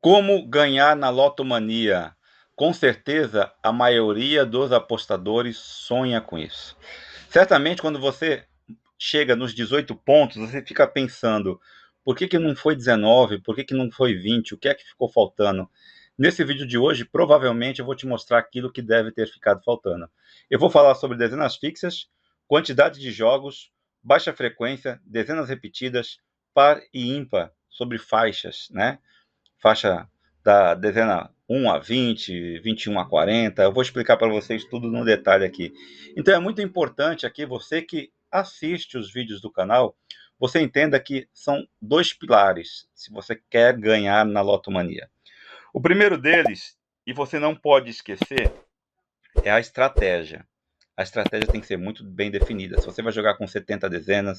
Como ganhar na Lotomania? Com certeza, a maioria dos apostadores sonha com isso. Certamente, quando você chega nos 18 pontos, você fica pensando, por que não foi 19? Por que não foi 20? O que é que ficou faltando? Nesse vídeo de hoje, provavelmente eu vou te mostrar aquilo que deve ter ficado faltando. Eu vou falar sobre dezenas fixas, quantidade de jogos, baixa frequência, dezenas repetidas, par e ímpar, sobre faixas, né? Faixa da dezena 1 a 20, 21 a 40. Eu vou explicar para vocês tudo no detalhe aqui. Então é muito importante aqui, você que assiste os vídeos do canal, você entenda que são dois pilares se você quer ganhar na Lotomania. O primeiro deles, e você não pode esquecer, é a estratégia. A estratégia tem que ser muito bem definida. Se você vai jogar com 70 dezenas,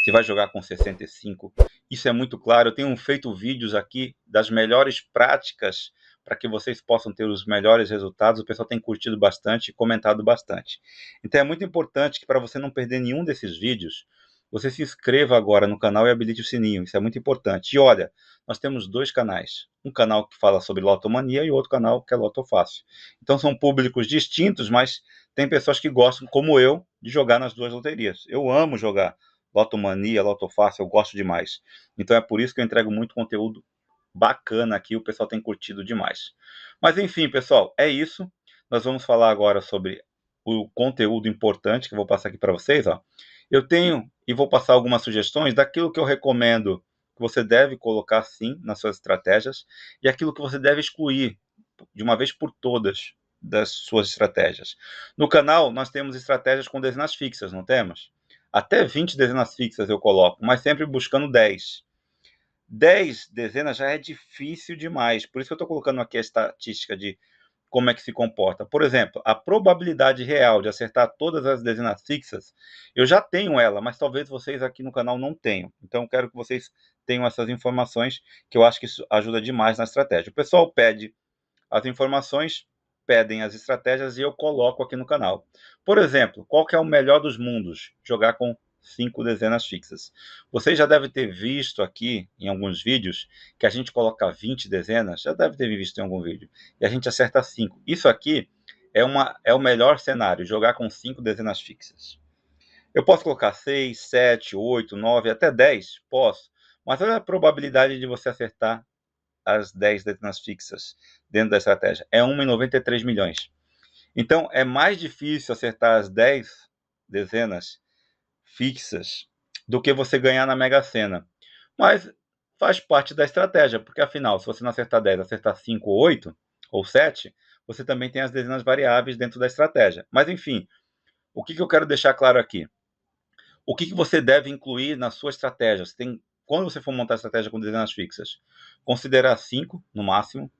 se vai jogar com 65, isso é muito claro. Eu tenho feito vídeos aqui das melhores práticas para que vocês possam ter os melhores resultados. O pessoal tem curtido bastante e comentado bastante. Então é muito importante que, para você não perder nenhum desses vídeos, você se inscreva agora no canal e habilite o sininho. Isso é muito importante. E olha, nós temos dois canais. Um canal que fala sobre lotomania e outro canal que é Lotofácil. Então são públicos distintos, mas tem pessoas que gostam, como eu, de jogar nas duas loterias. Eu amo jogar Lotomania, Lotofácil, eu gosto demais. Então é por isso que eu entrego muito conteúdo bacana aqui, o pessoal tem curtido demais. Mas enfim, pessoal, é isso. Nós vamos falar agora sobre o conteúdo importante que eu vou passar aqui para vocês. Ó. Eu tenho e vou passar algumas sugestões daquilo que eu recomendo que você deve colocar sim nas suas estratégias e aquilo que você deve excluir de uma vez por todas das suas estratégias. No canal, nós temos estratégias com dezenas fixas, não temos? Até 20 dezenas fixas eu coloco, mas sempre buscando 10. 10 dezenas já é difícil demais, por isso que eu estou colocando aqui a estatística de como é que se comporta. Por exemplo, a probabilidade real de acertar todas as dezenas fixas, eu já tenho ela, mas talvez vocês aqui no canal não tenham. Então, eu quero que vocês tenham essas informações, que eu acho que isso ajuda demais na estratégia. O pessoal pede as informações, pedem as estratégias e eu coloco aqui no canal. Por exemplo, qual que é o melhor dos mundos? Jogar com 5 dezenas fixas. Vocês já devem ter visto aqui em alguns vídeos que a gente coloca 20 dezenas, já deve ter visto em algum vídeo, e a gente acerta 5. Isso aqui é o melhor cenário, jogar com 5 dezenas fixas. Eu posso colocar 6, 7, 8, 9, até 10? Posso. Mas olha a probabilidade de você acertar as 10 dezenas fixas dentro da estratégia. É 1 em 93 milhões. Então, é mais difícil acertar as 10 dezenas fixas do que você ganhar na Mega Sena. Mas faz parte da estratégia, porque afinal, se você não acertar 10, acertar 5 ou 8 ou 7, você também tem as dezenas variáveis dentro da estratégia. Mas enfim, o que eu quero deixar claro aqui? O que você deve incluir na sua estratégia? Quando você for montar a estratégia com dezenas fixas, considerar 5 no máximo.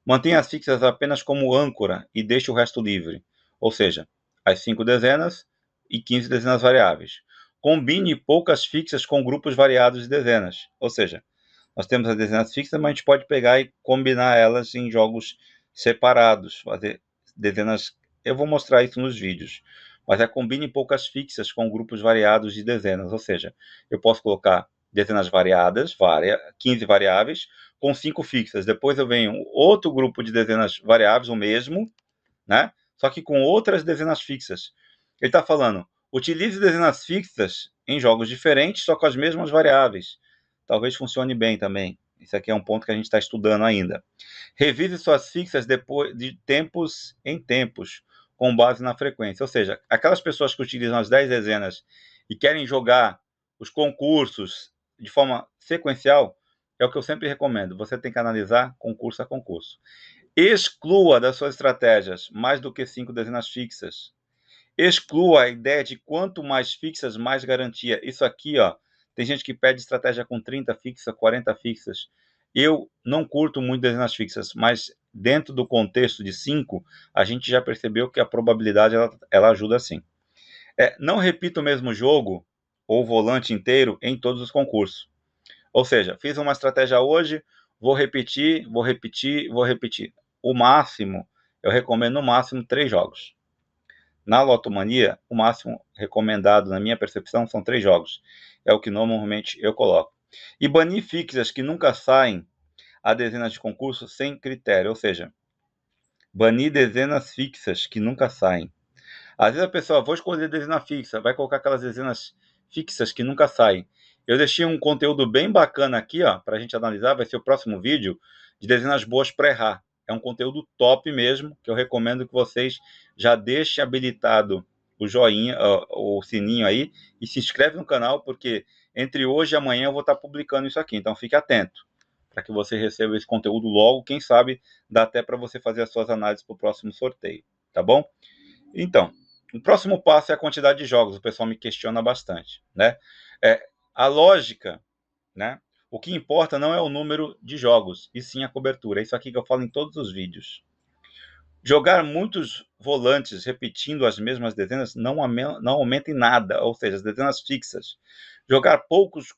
Mantenha as fixas apenas como âncora e deixe o resto livre, ou seja, as 5 dezenas e 15 dezenas variáveis. Combine poucas fixas com grupos variados de dezenas, ou seja, nós temos as dezenas fixas, mas a gente pode pegar e combinar elas em jogos separados, fazer dezenas. Eu vou mostrar isso nos vídeos, mas combine poucas fixas com grupos variados de dezenas, ou seja, eu posso colocar dezenas variadas, 15 variáveis, com 5 fixas. Depois eu venho outro grupo de dezenas variáveis, o mesmo, né? Só que com outras dezenas fixas. Ele está falando, utilize dezenas fixas em jogos diferentes, só com as mesmas variáveis. Talvez funcione bem também. Isso aqui é um ponto que a gente está estudando ainda. Revise suas fixas depois de tempos em tempos, com base na frequência. Ou seja, aquelas pessoas que utilizam as 10 dezenas e querem jogar os concursos de forma sequencial, é o que eu sempre recomendo. Você tem que analisar concurso a concurso. Exclua das suas estratégias mais do que 5 dezenas fixas. Exclua a ideia de quanto mais fixas, mais garantia. Isso aqui, ó, tem gente que pede estratégia com 30 fixas, 40 fixas. Eu não curto muito dezenas fixas, mas dentro do contexto de 5, a gente já percebeu que a probabilidade ela ajuda sim. Não repita o mesmo jogo ou volante inteiro em todos os concursos. Ou seja, fiz uma estratégia hoje, vou repetir, vou repetir, vou repetir. O máximo, eu recomendo no máximo 3 jogos. Na Lotomania, o máximo recomendado, na minha percepção, são 3 jogos. É o que normalmente eu coloco. E banir fixas que nunca saem. a dezenas de concurso sem critério, ou seja, banir dezenas fixas que nunca saem. Às vezes a pessoa, vou escolher dezena fixa, vai colocar aquelas dezenas fixas que nunca saem. Eu deixei um conteúdo bem bacana aqui, ó, para a gente analisar, vai ser o próximo vídeo, de dezenas boas para errar. É um conteúdo top mesmo, que eu recomendo que vocês já deixem habilitado o joinha, o sininho aí, e se inscreve no canal, porque entre hoje e amanhã eu vou estar publicando isso aqui, então fique atento, para que você receba esse conteúdo logo, quem sabe dá até para você fazer as suas análises para o próximo sorteio, tá bom? Então, o próximo passo é a quantidade de jogos. O pessoal me questiona bastante, né? A lógica, né? O que importa não é o número de jogos, e sim a cobertura. É isso aqui que eu falo em todos os vídeos. Jogar muitos volantes repetindo as mesmas dezenas não aumenta em nada, ou seja, as dezenas fixas. Jogar poucos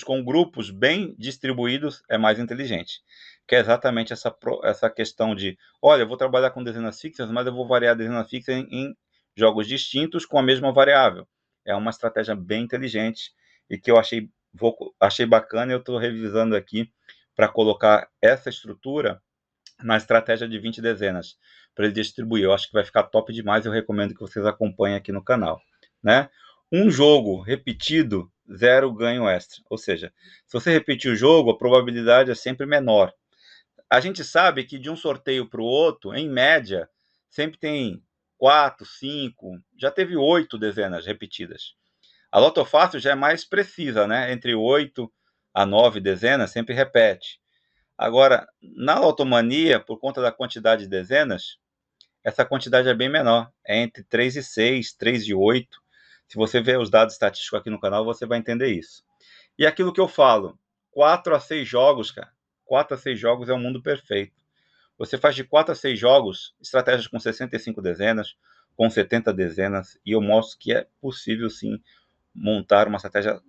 com grupos bem distribuídos é mais inteligente. Que é exatamente essa questão de, olha, eu vou trabalhar com dezenas fixas, mas eu vou variar a dezena fixa em jogos distintos com a mesma variável. É uma estratégia bem inteligente e que eu achei bacana, e eu estou revisando aqui para colocar essa estrutura na estratégia de 20 dezenas, para ele distribuir. Eu acho que vai ficar top demais, eu recomendo que vocês acompanhem aqui no canal, né? Um jogo repetido, 0 ganho extra. Ou seja, se você repetir o jogo, a probabilidade é sempre menor. A gente sabe que de um sorteio para o outro, em média, sempre tem 4, 5, já teve 8 dezenas repetidas. A Loto Fácil já é mais precisa, né? Entre 8 a 9 dezenas, sempre repete. Agora, na Lotomania, por conta da quantidade de dezenas, essa quantidade é bem menor. É entre 3 e 6, 3 e 8. Se você ver os dados estatísticos aqui no canal, você vai entender isso. E aquilo que eu falo, 4 a 6 jogos, cara. 4 a 6 jogos é um mundo perfeito. Você faz de 4 a 6 jogos, estratégias com 65 dezenas, com 70 dezenas, e eu mostro que é possível, sim, montar uma estratégia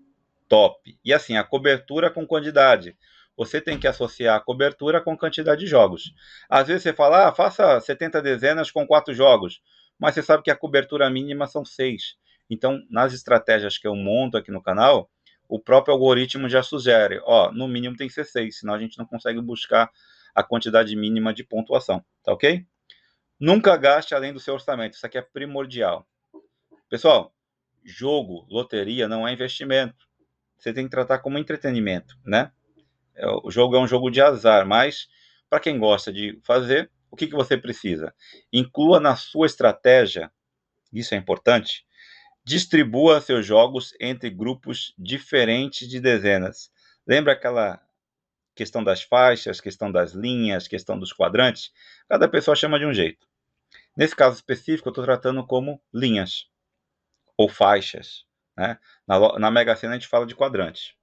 top. E assim, a cobertura com quantidade. Você tem que associar a cobertura com quantidade de jogos. Às vezes você fala, faça 70 dezenas com 4 jogos, mas você sabe que a cobertura mínima são 6. Então, nas estratégias que eu monto aqui no canal, o próprio algoritmo já sugere, no mínimo tem que ser 6, senão a gente não consegue buscar a quantidade mínima de pontuação, tá ok? Nunca gaste além do seu orçamento, isso aqui é primordial. Pessoal, jogo, loteria não é investimento. Você tem que tratar como entretenimento, né? O jogo é um jogo de azar, mas para quem gosta de fazer, o que você precisa? Inclua na sua estratégia, isso é importante, distribua seus jogos entre grupos diferentes de dezenas. Lembra aquela questão das faixas, questão das linhas, questão dos quadrantes? Cada pessoa chama de um jeito. Nesse caso específico, eu estou tratando como linhas ou faixas, né? Na Mega Sena a gente fala de quadrantes.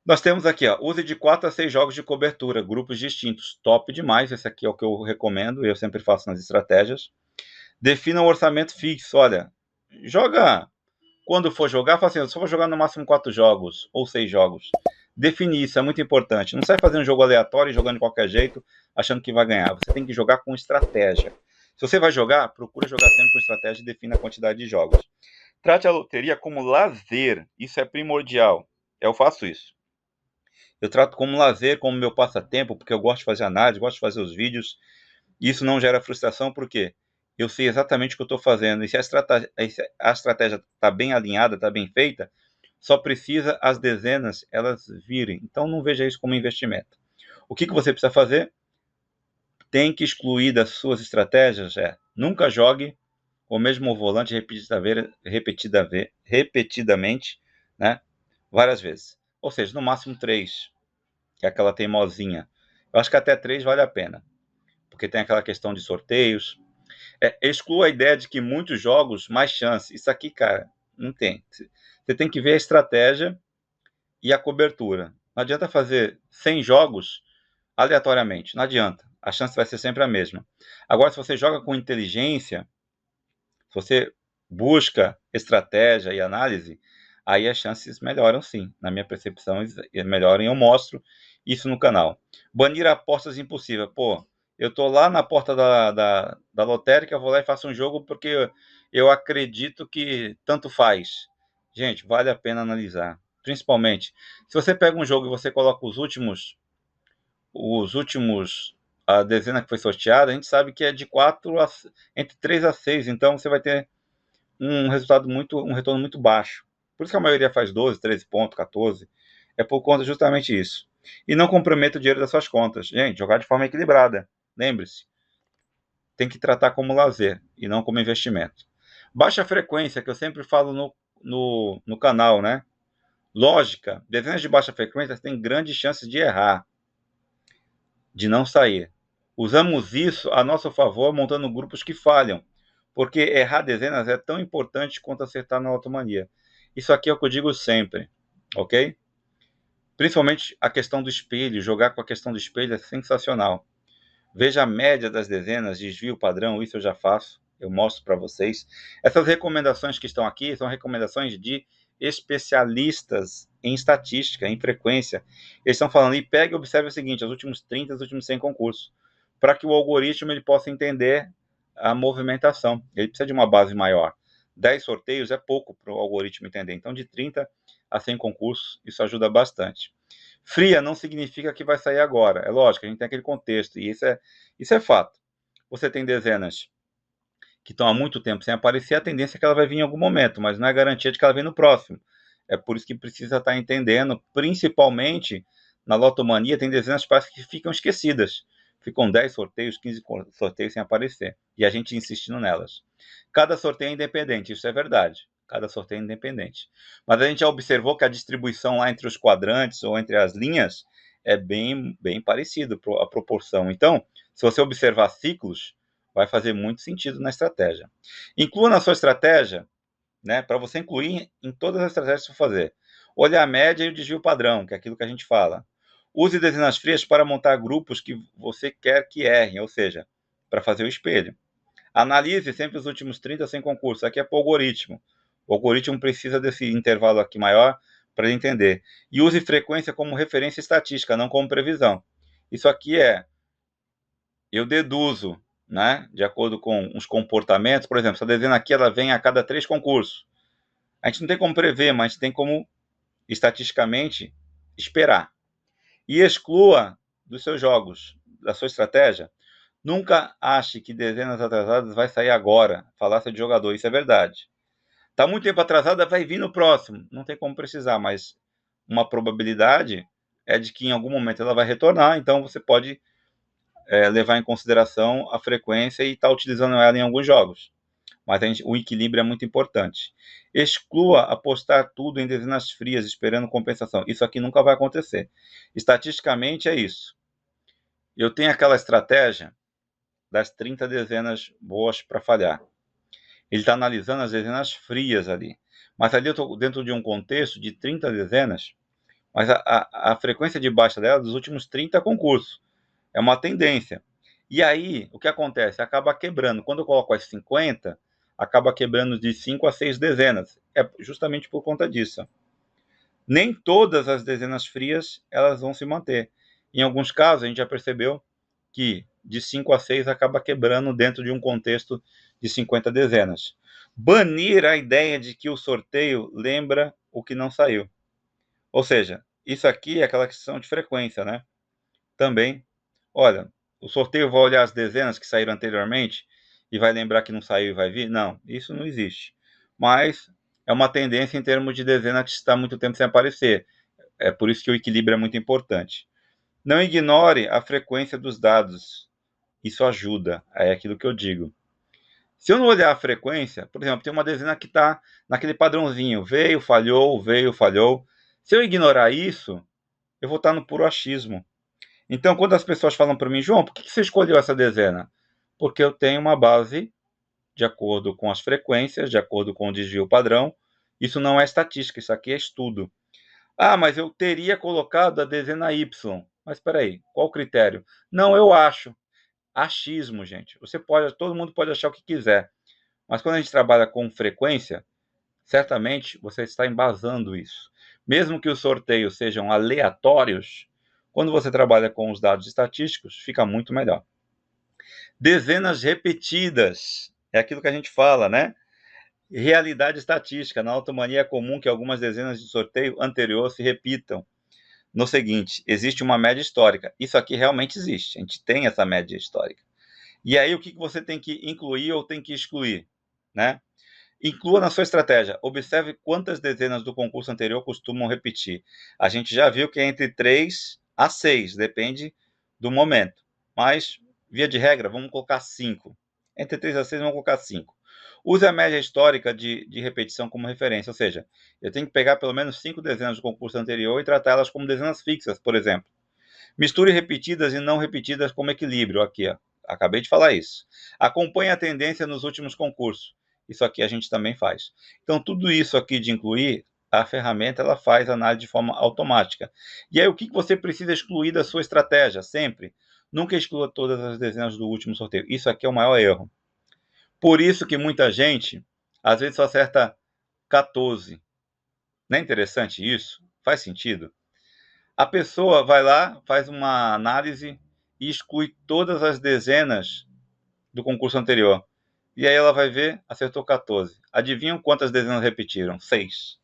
Nós temos aqui, use de 4 a 6 jogos de cobertura, grupos distintos. Top demais, esse aqui é o que eu recomendo, eu sempre faço nas estratégias. Defina um orçamento fixo, olha, joga, quando for jogar, fala assim, eu só vou jogar no máximo 4 jogos, ou 6 jogos. Definir isso é muito importante. Não sai fazendo um jogo aleatório e jogando de qualquer jeito, achando que vai ganhar. Você tem que jogar com estratégia. Se você vai jogar, procura jogar sempre com estratégia e defina a quantidade de jogos. Trate a loteria como lazer, isso é primordial. Eu faço isso. Eu trato como lazer, como meu passatempo, porque eu gosto de fazer análise, gosto de fazer os vídeos. E isso não gera frustração, porque eu sei exatamente o que eu estou fazendo. E se a estratégia está bem alinhada, está bem feita, só precisa as dezenas elas virem. Então não veja isso como investimento. O que você precisa fazer? Tem que excluir das suas estratégias, nunca jogue o mesmo volante repetidamente, né, várias vezes. Ou seja, no máximo 3, que é aquela teimosinha. Eu acho que até 3 vale a pena, porque tem aquela questão de sorteios. Exclua a ideia de que muitos jogos, mais chance. Isso aqui, cara, não tem. Você tem que ver a estratégia e a cobertura. Não adianta fazer 100 jogos aleatoriamente. Não adianta. A chance vai ser sempre a mesma. Agora, se você joga com inteligência, se você busca estratégia e análise, aí as chances melhoram sim. Na minha percepção, melhoram e eu mostro isso no canal. Banir apostas impossíveis. Pô, eu tô lá na porta da lotérica, vou lá e faço um jogo porque eu acredito que tanto faz. Gente, vale a pena analisar. Principalmente, se você pega um jogo e você coloca os últimos a dezena que foi sorteada, a gente sabe que é de 4 a, entre 3 a 6, então você vai ter um retorno muito baixo. Por isso que a maioria faz 12, 13 pontos, 14. É por conta justamente isso. E não comprometa o dinheiro das suas contas. Gente, jogar de forma equilibrada. Lembre-se, tem que tratar como lazer e não como investimento. Baixa frequência, que eu sempre falo no canal, né? Lógica, dezenas de baixa frequência têm grandes chances de errar, de não sair. Usamos isso a nosso favor montando grupos que falham, porque errar dezenas é tão importante quanto acertar na automania. Isso aqui é o que eu digo sempre, ok? Principalmente a questão do espelho, jogar com a questão do espelho é sensacional. Veja a média das dezenas, desvio padrão, isso eu já faço, eu mostro para vocês. Essas recomendações que estão aqui são recomendações de especialistas em estatística, em frequência. Eles estão falando, e pega e observe o seguinte, os últimos 30, os últimos 100 concursos, para que o algoritmo ele possa entender a movimentação. Ele precisa de uma base maior. 10 sorteios é pouco para o algoritmo entender. Então, de 30 a 100 concursos, isso ajuda bastante. Fria não significa que vai sair agora. É lógico, a gente tem aquele contexto, e isso é fato. Você tem dezenas que estão há muito tempo sem aparecer, a tendência é que ela vai vir em algum momento, mas não é garantia de que ela vem no próximo. É por isso que precisa estar entendendo, principalmente na lotomania, tem dezenas que ficam esquecidas. Ficam 10 sorteios, 15 sorteios sem aparecer. E a gente insistindo nelas. Cada sorteio é independente, isso é verdade. Cada sorteio é independente. Mas a gente já observou que a distribuição lá entre os quadrantes ou entre as linhas é bem parecido a proporção. Então, se você observar ciclos, vai fazer muito sentido na estratégia. Inclua na sua estratégia, né, para você incluir em todas as estratégias que você fazer. Olhar a média e o desvio padrão, que é aquilo que a gente fala. Use dezenas frias para montar grupos que você quer que errem, ou seja, para fazer o espelho. Analise sempre os últimos 30 sem concurso. Aqui é para o algoritmo. O algoritmo precisa desse intervalo aqui maior para ele entender. E use frequência como referência estatística, não como previsão. Isso aqui eu deduzo, né, de acordo com os comportamentos. Por exemplo, essa dezena aqui ela vem a cada 3 concursos. A gente não tem como prever, mas a gente tem como, estatisticamente, esperar. E exclua dos seus jogos, da sua estratégia, nunca ache que dezenas atrasadas vai sair agora. Falácia de jogador, isso é verdade. Está muito tempo atrasada, vai vir no próximo. Não tem como precisar, mas uma probabilidade é de que em algum momento ela vai retornar, então você pode levar em consideração a frequência e estar utilizando ela em alguns jogos. Mas o equilíbrio é muito importante. Exclua apostar tudo em dezenas frias esperando compensação. Isso aqui nunca vai acontecer. Estatisticamente é isso. Eu tenho aquela estratégia das 30 dezenas boas para falhar. Ele está analisando as dezenas frias ali. Mas ali eu estou dentro de um contexto de 30 dezenas, mas a frequência de baixa dela dos últimos 30 concursos. É uma tendência. E aí, o que acontece? Acaba quebrando. Quando eu coloco as 50, acaba quebrando de 5 a 6 dezenas. É justamente por conta disso. Nem todas as dezenas frias elas vão se manter. Em alguns casos, a gente já percebeu que de 5 a 6 acaba quebrando dentro de um contexto de 50 dezenas. Banir a ideia de que o sorteio lembra o que não saiu. Ou seja, isso aqui é aquela questão de frequência, né? Também, olha, o sorteio vai olhar as dezenas que saíram anteriormente e vai lembrar que não saiu e vai vir? Não, isso não existe. Mas é uma tendência em termos de dezena que está há muito tempo sem aparecer. É por isso que o equilíbrio é muito importante. Não ignore a frequência dos dados. Isso ajuda. É aquilo que eu digo. Se eu não olhar a frequência, por exemplo, tem uma dezena que está naquele padrãozinho. Veio, falhou, veio, falhou. Se eu ignorar isso, eu vou estar no puro achismo. Então, quando as pessoas falam para mim, João, por que você escolheu essa dezena? Porque eu tenho uma base de acordo com as frequências, de acordo com o desvio padrão. Isso não é estatística, isso aqui é estudo. Ah, mas eu teria colocado a dezena Y. Mas espera aí, qual o critério? Não, eu acho. Achismo, gente. Todo mundo pode achar o que quiser. Mas quando a gente trabalha com frequência, certamente você está embasando isso. Mesmo que os sorteios sejam aleatórios, quando você trabalha com os dados estatísticos, fica muito melhor. Dezenas repetidas, é aquilo que a gente fala, né? Realidade estatística. Na automania é comum que algumas dezenas de sorteio anterior se repitam. no seguinte: existe uma média histórica. Isso aqui realmente existe, a gente tem essa média histórica. E aí o que você tem que incluir ou tem que excluir, né? Inclua na sua estratégia. Observe quantas dezenas do concurso anterior costumam repetir. A gente já viu que é entre 3 a 6, depende do momento. Mas, via de regra, vamos colocar 5. Entre 3 a 6, vamos colocar 5. Use a média histórica de repetição como referência, ou seja, eu tenho que pegar pelo menos 5 dezenas do concurso anterior e tratá-las como dezenas fixas, por exemplo. Misture repetidas e não repetidas como equilíbrio. Aqui, ó. Acabei de falar isso. Acompanhe a tendência nos últimos concursos. Isso aqui a gente também faz. Então, tudo isso aqui de incluir, a ferramenta ela faz análise de forma automática. E aí, o que você precisa excluir da sua estratégia? Sempre. Nunca exclua todas as dezenas do último sorteio. Isso aqui é o maior erro. Por isso que muita gente, às vezes, só acerta 14. Não é interessante isso? Faz sentido? A pessoa vai lá, faz uma análise e exclui todas as dezenas do concurso anterior. E aí ela vai ver, acertou 14. Adivinham quantas dezenas repetiram? 6.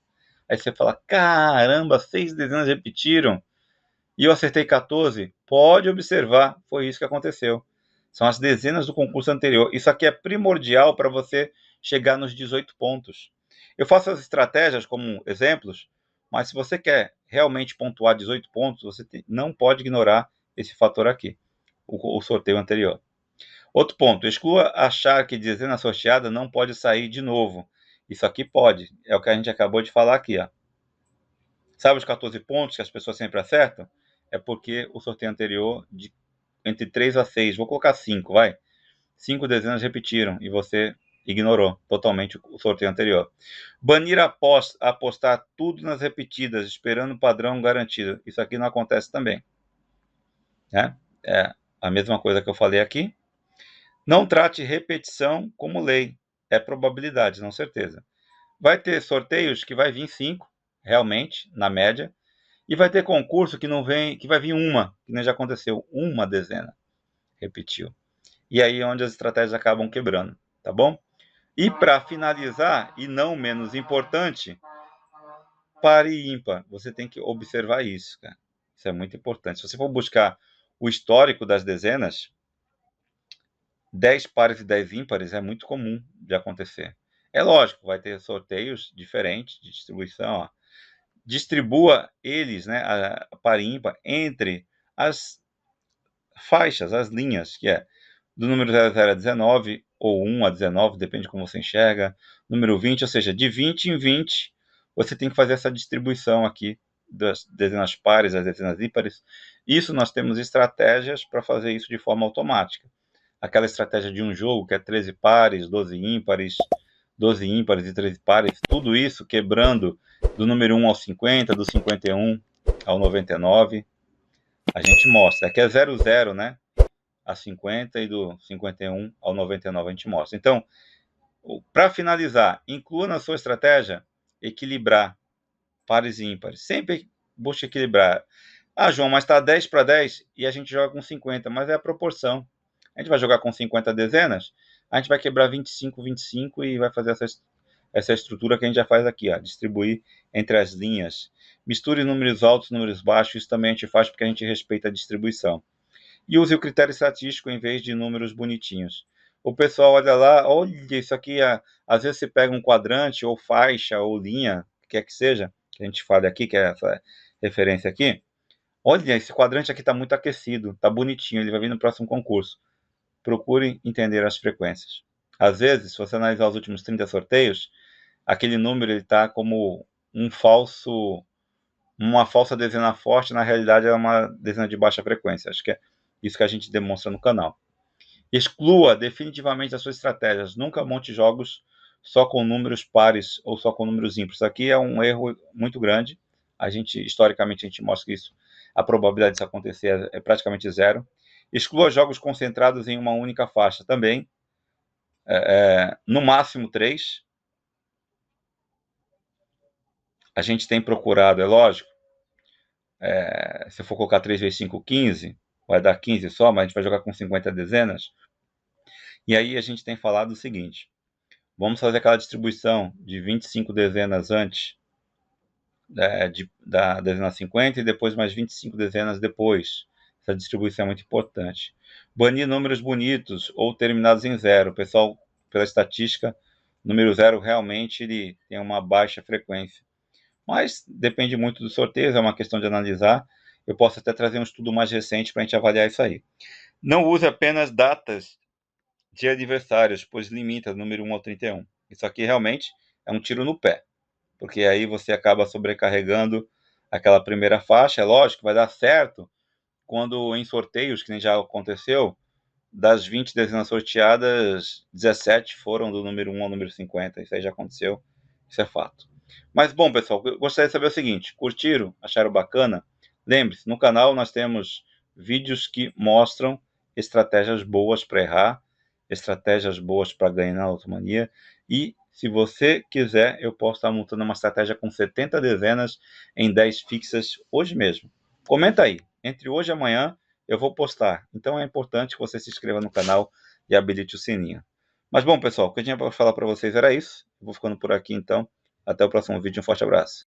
Aí você fala, caramba, 6 dezenas repetiram. E eu acertei 14? Pode observar, foi isso que aconteceu. São as dezenas do concurso anterior. Isso aqui é primordial para você chegar nos 18 pontos. Eu faço as estratégias como exemplos, mas se você quer realmente pontuar 18 pontos, você não pode ignorar esse fator aqui, o sorteio anterior. Outro ponto, exclua achar que dezena sorteada não pode sair de novo. Isso aqui pode, é o que a gente acabou de falar aqui, ó. Sabe os 14 pontos que as pessoas sempre acertam? É porque o sorteio anterior, entre 3 a 6, vou colocar 5, vai. 5 dezenas repetiram e você ignorou totalmente o sorteio anterior. Banir apostar tudo nas repetidas, esperando o padrão garantido. Isso aqui não acontece também, né? É a mesma coisa que eu falei aqui. Não trate repetição como lei. É probabilidade, não certeza. Vai ter sorteios que vai vir 5, realmente, na média. E vai ter concurso que não vem, que vai vir uma, que nem já aconteceu, uma dezena. Repetiu. E aí é onde as estratégias acabam quebrando, tá bom? E para finalizar, e não menos importante, par e ímpar. Você tem que observar isso, cara. Isso é muito importante. Se você for buscar o histórico das dezenas, 10 pares e 10 ímpares é muito comum de acontecer. É lógico, vai ter sorteios diferentes de distribuição, ó. Distribua eles, né, a par e ímpar, entre as faixas, as linhas, que é do número 00 a 19, ou 1 a 19, depende de como você enxerga, número 20, ou seja, de 20 em 20, você tem que fazer essa distribuição aqui das dezenas pares, das dezenas ímpares. Isso nós temos estratégias para fazer isso de forma automática. Aquela estratégia de um jogo que é 13 pares, 12 ímpares e 13 pares, tudo isso quebrando do número 1 ao 50, do 51 ao 99, a gente mostra. Aqui é 00, né? A 50 e do 51 ao 99 a gente mostra. Então, para finalizar, inclua na sua estratégia equilibrar pares e ímpares. Sempre busque equilibrar. Ah, João, mas está 10 para 10 e a gente joga com 50, mas é a proporção. A gente vai jogar com 50 dezenas, a gente vai quebrar 25, 25 e vai fazer essa estrutura que a gente já faz aqui, ó, distribuir entre as linhas. Misture números altos, números baixos, isso também a gente faz porque a gente respeita a distribuição. E use o critério estatístico em vez de números bonitinhos. O pessoal olha lá, olha, isso aqui, às vezes você pega um quadrante, ou faixa, ou linha, quer que seja, que a gente fale aqui, que é essa referência aqui. Olha, esse quadrante aqui está muito aquecido, está bonitinho, ele vai vir no próximo concurso. Procure entender as frequências. Às vezes, se você analisar os últimos 30 sorteios, aquele número está como uma falsa dezena forte, na realidade é uma dezena de baixa frequência. Acho que é isso que a gente demonstra no canal. Exclua definitivamente as suas estratégias. Nunca monte jogos só com números pares ou só com números ímpares. Isso aqui é um erro muito grande. Historicamente, a gente mostra que isso, a probabilidade disso acontecer é praticamente zero. Exclua jogos concentrados em uma única faixa também. No máximo 3. A gente tem procurado, é lógico, se eu for colocar 3 vezes 5, 15, vai dar 15 só, mas a gente vai jogar com 50 dezenas. E aí a gente tem falado o seguinte: vamos fazer aquela distribuição de 25 dezenas antes da dezena 50 e depois mais 25 dezenas depois. Essa distribuição é muito importante. Banir números bonitos ou terminados em zero. O pessoal, pela estatística, número zero realmente ele tem uma baixa frequência. Mas depende muito do sorteio, é uma questão de analisar. Eu posso até trazer um estudo mais recente para a gente avaliar isso aí. Não use apenas datas de aniversários, pois limita número 1 ao 31. Isso aqui realmente é um tiro no pé, porque aí você acaba sobrecarregando aquela primeira faixa. É lógico que vai dar certo quando em sorteios, que nem já aconteceu, das 20 dezenas sorteadas, 17 foram do número 1 ao número 50. Isso aí já aconteceu, isso é fato. Mas bom, pessoal, eu gostaria de saber o seguinte: curtiram? Acharam bacana? Lembre-se, no canal nós temos vídeos que mostram estratégias boas para errar, estratégias boas para ganhar na lotomania. E se você quiser, eu posso estar montando uma estratégia com 70 dezenas em 10 fixas hoje mesmo. Comenta aí, entre hoje e amanhã eu vou postar. Então é importante que você se inscreva no canal e habilite o sininho. Mas bom, pessoal, o que eu tinha para falar para vocês era isso. Eu vou ficando por aqui então. Até o próximo vídeo. Um forte abraço.